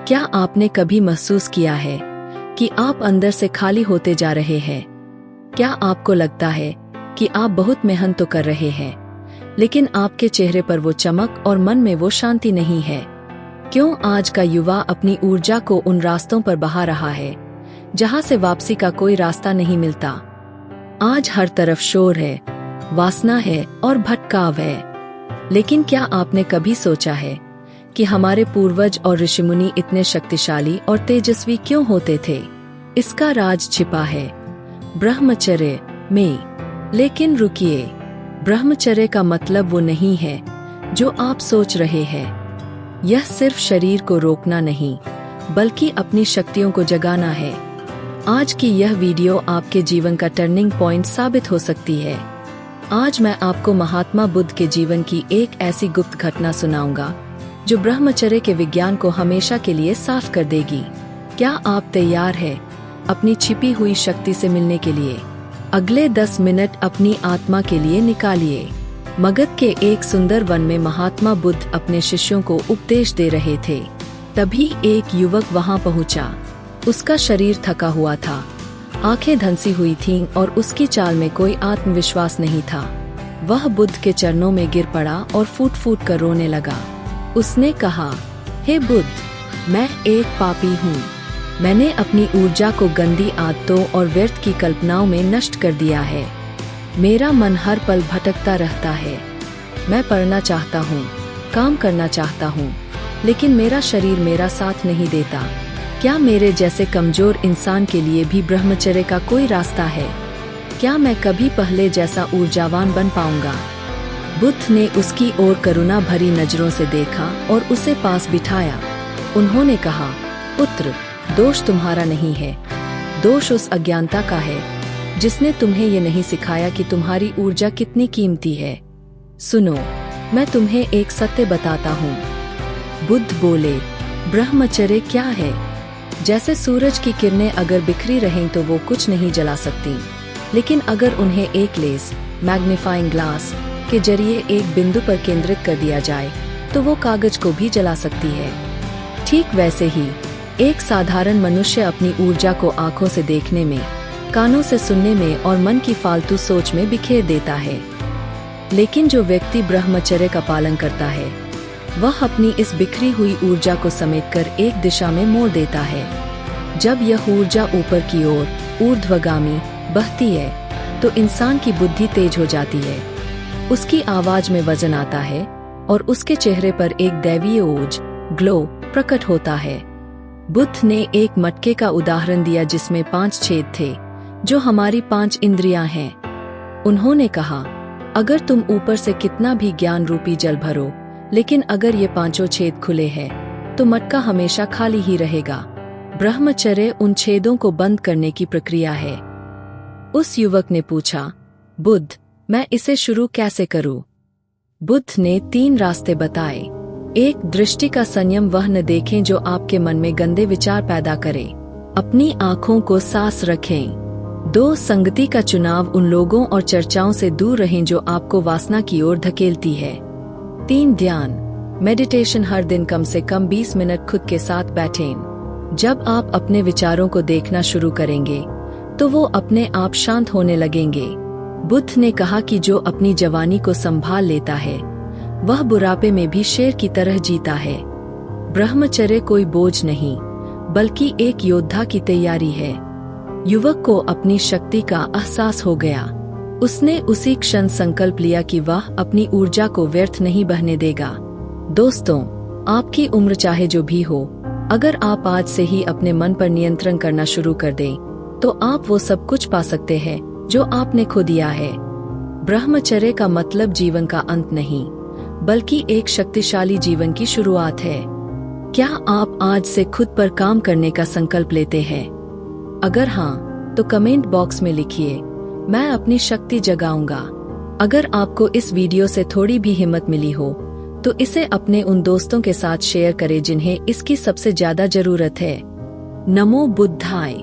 क्या आपने कभी महसूस किया है कि आप अंदर से खाली होते जा रहे हैं? क्या आपको लगता है कि आप बहुत मेहनत तो कर रहे हैं, लेकिन आपके चेहरे पर वो चमक और मन में वो शांति नहीं है? क्यों आज का युवा अपनी ऊर्जा को उन रास्तों पर बहा रहा है जहां से वापसी का कोई रास्ता नहीं मिलता? आज हर तरफ शोर है, वासना है और भटकाव है। लेकिन क्या आपने कभी सोचा है कि हमारे पूर्वज और ऋषिमुनि इतने शक्तिशाली और तेजस्वी क्यों होते थे? इसका राज छिपा है ब्रह्मचर्य में। लेकिन रुकिए, ब्रह्मचर्य का मतलब वो नहीं है जो आप सोच रहे हैं। यह सिर्फ शरीर को रोकना नहीं, बल्कि अपनी शक्तियों को जगाना है। आज की यह वीडियो आपके जीवन का टर्निंग पॉइंट साबित हो सकती है। आज मैं आपको महात्मा बुद्ध के जीवन की एक ऐसी गुप्त घटना सुनाऊंगा जो ब्रह्मचर्य के विज्ञान को हमेशा के लिए साफ कर देगी। क्या आप तैयार हैं अपनी छिपी हुई शक्ति से मिलने के लिए? अगले 10 मिनट अपनी आत्मा के लिए निकालिए। मगध के एक सुंदर वन में महात्मा बुद्ध अपने शिष्यों को उपदेश दे रहे थे। तभी एक युवक वहां पहुंचा। उसका शरीर थका हुआ था, आंखें धंसी हुई थीं और उसकी चाल में कोई आत्मविश्वास नहीं था। वह बुद्ध के चरणों में गिर पड़ा और फूट फूट कर रोने लगा। उसने कहा, हे बुद्ध, मैं एक पापी हूँ। मैंने अपनी ऊर्जा को गंदी आदतों और व्यर्थ की कल्पनाओं में नष्ट कर दिया है। मेरा मन हर पल भटकता रहता है। मैं पढ़ना चाहता हूँ, काम करना चाहता हूँ, लेकिन मेरा शरीर मेरा साथ नहीं देता। क्या मेरे जैसे कमजोर इंसान के लिए भी ब्रह्मचर्य का कोई रास्ता है? क्या मैं कभी पहले जैसा ऊर्जावान बन पाऊंगा? बुद्ध ने उसकी ओर करुणा भरी नजरों से देखा और उसे पास बिठाया। उन्होंने कहा, पुत्र, दोष तुम्हारा नहीं है, दोष उस अज्ञानता का है जिसने तुम्हें ये नहीं सिखाया कि तुम्हारी ऊर्जा कितनी कीमती है। सुनो, मैं तुम्हें एक सत्य बताता हूँ। बुद्ध बोले, ब्रह्मचर्य क्या है? जैसे सूरज की किरणें अगर बिखरी रहें तो वो कुछ नहीं जला सकती, लेकिन अगर उन्हें एक लेंस मैग्नीफाइंग ग्लास के जरिए एक बिंदु पर केंद्रित कर दिया जाए तो वो कागज को भी जला सकती है। ठीक वैसे ही एक साधारण मनुष्य अपनी ऊर्जा को आंखों से देखने में, कानों से सुनने में और मन की फालतू सोच में बिखेर देता है। लेकिन जो व्यक्ति ब्रह्मचर्य का पालन करता है, वह अपनी इस बिखरी हुई ऊर्जा को समेटकर एक दिशा में मोड़ देता है। जब यह ऊर्जा ऊपर की ओर ऊर्ध्वगामी बहती है तो इंसान की बुद्धि तेज हो जाती है, उसकी आवाज में वजन आता है और उसके चेहरे पर एक दैवीय ओज ग्लो प्रकट होता है। बुद्ध ने एक मटके का उदाहरण दिया जिसमें 5 छेद थे, जो हमारी 5 इंद्रियां हैं। उन्होंने कहा, अगर तुम ऊपर से कितना भी ज्ञान रूपी जल भरो, लेकिन अगर ये 5 छेद खुले हैं तो मटका हमेशा खाली ही रहेगा। ब्रह्मचर्य उन छेदों को बंद करने की प्रक्रिया है। उस युवक ने पूछा, बुद्ध, मैं इसे शुरू कैसे करूं? बुद्ध ने 3 रास्ते बताए। 1, दृष्टि का संयम, वह न देखें जो आपके मन में गंदे विचार पैदा करे। अपनी आंखों को साफ रखें। 2, संगति का चुनाव, उन लोगों और चर्चाओं से दूर रहें जो आपको वासना की ओर धकेलती है। 3, ध्यान मेडिटेशन, हर दिन कम से कम 20 मिनट खुद के साथ बैठें। जब आप अपने विचारों को देखना शुरू करेंगे तो वो अपने आप शांत होने लगेंगे। बुद्ध ने कहा कि जो अपनी जवानी को संभाल लेता है वह बुढ़ापे में भी शेर की तरह जीता है। ब्रह्मचर्य कोई बोझ नहीं, बल्कि एक योद्धा की तैयारी है। युवक को अपनी शक्ति का एहसास हो गया। उसने उसी क्षण संकल्प लिया कि वह अपनी ऊर्जा को व्यर्थ नहीं बहने देगा। दोस्तों, आपकी उम्र चाहे जो भी हो, अगर आप आज से ही अपने मन पर नियंत्रण करना शुरू कर दें तो आप वो सब कुछ पा सकते हैं जो आपने खो दिया है। ब्रह्मचर्य का मतलब जीवन का अंत नहीं, बल्कि एक शक्तिशाली जीवन की शुरुआत है। क्या आप आज से खुद पर काम करने का संकल्प लेते हैं? अगर हाँ, तो कमेंट बॉक्स में लिखिए, मैं अपनी शक्ति जगाऊंगा। अगर आपको इस वीडियो से थोड़ी भी हिम्मत मिली हो तो इसे अपने उन दोस्तों के साथ शेयर करें जिन्हें इसकी सबसे ज्यादा जरूरत है। नमो बुद्धाय।